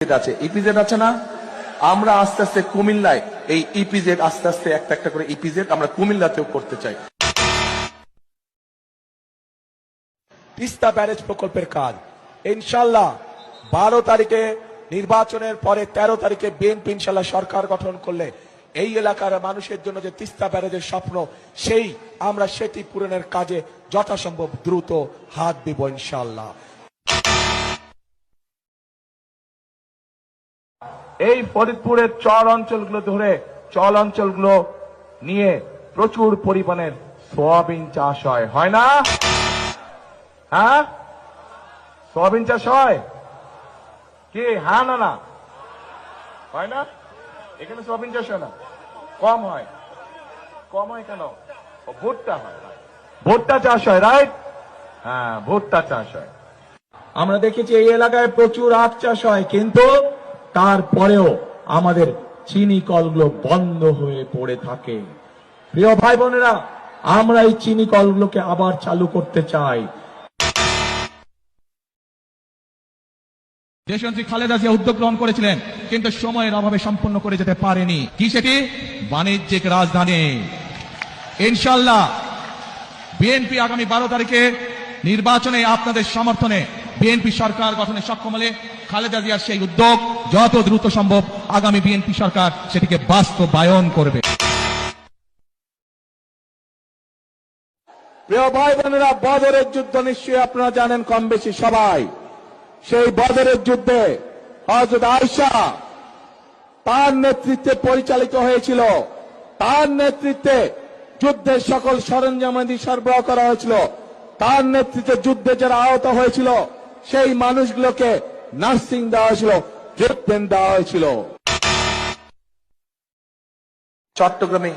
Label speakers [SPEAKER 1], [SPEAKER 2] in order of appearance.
[SPEAKER 1] আছে ইপিজেড আছে না, আমরা আস্তে আস্তে কুমিল্লায় এই ইপিজেড আস্তে আস্তে একটা একটা করে ইপিজেড আমরা কুমিল্লাতেও করতে চাই।
[SPEAKER 2] তিস্তা ব্যারেজ প্রকল্পের কাজ ইনশাল্লাহ 12 তারিখে নির্বাচনের পরে 13 তারিখে বিএনপি ইনশাল্লাহ সরকার গঠন করলে এই এলাকার মানুষের জন্য যে তিস্তা ব্যারেজের স্বপ্ন সেই আমরা সেটি পূরণের কাজে যথাসম্ভব দ্রুত হাত দিব ইনশাল্লাহ। এই ফরিদপুরের চর অঞ্চলগুলো ধরে চল অঞ্চলগুলো নিয়ে প্রচুর পরিমাণের সয়াবিন চাষ হয় না? হ্যাঁ, সয়াবিন চাষ হয় কি? হ্যাঁ না না হয় না? এখানে সয়াবিন চাষ হয় না, কম হয়। কম হয় কেন? ভুট্টা হয়, ভুট্টা চাষ হয়, রাইট? হ্যাঁ, ভুট্টা চাষ হয়। আমরা দেখেছি এই এলাকায় প্রচুর আখ চাষ হয়, কিন্তু তারপরেও আমাদের চিনি কলগুলো বন্ধ হয়ে পড়ে থাকে। প্রিয় ভাই বোনেরা, আমরা এই চিনি কলগুলোকে আবার চালু করতে চাই।
[SPEAKER 3] দেশনেত্রী খালেদা জিয়া উদ্যোগ গ্রহণ করেছিলেন, কিন্তু সময়ের অভাবে সম্পন্ন করে যেতে পারেনি। কি সেটি? বাণিজ্যিক রাজধানী। ইনশাআল্লাহ বিএনপি আগামী 12 তারিখে নির্বাচনে আপনাদের সমর্থনে বিএনপি সরকার গঠনে সক্ষম হলে খালেদা জিয়ার সেই উদ্যোগ যত দ্রুত সম্ভব আগামী বিএনপি সরকার সেটিকে বাস্তবায়ন করবে।
[SPEAKER 2] প্রিয় ভাই বোনেরা, বদরের যুদ্ধ নিশ্চয়ই আপনারা জানেন কম বেশি সবাই। সেই বদরের যুদ্ধে হযরত আয়েশা তার নেতৃত্বে পরিচালিত হয়েছিল, তার নেতৃত্বে যুদ্ধের সকল সরঞ্জামাদি সরবরাহ করা হয়েছিল, তার নেতৃত্বে যুদ্ধে যারা আহত হয়েছিল সেই মানুষগুলোকে নার্সিং দেওয়া হয়েছিল, ট্রিটমেন্ট দেওয়া হয়েছিল।
[SPEAKER 1] চট্টগ্রামে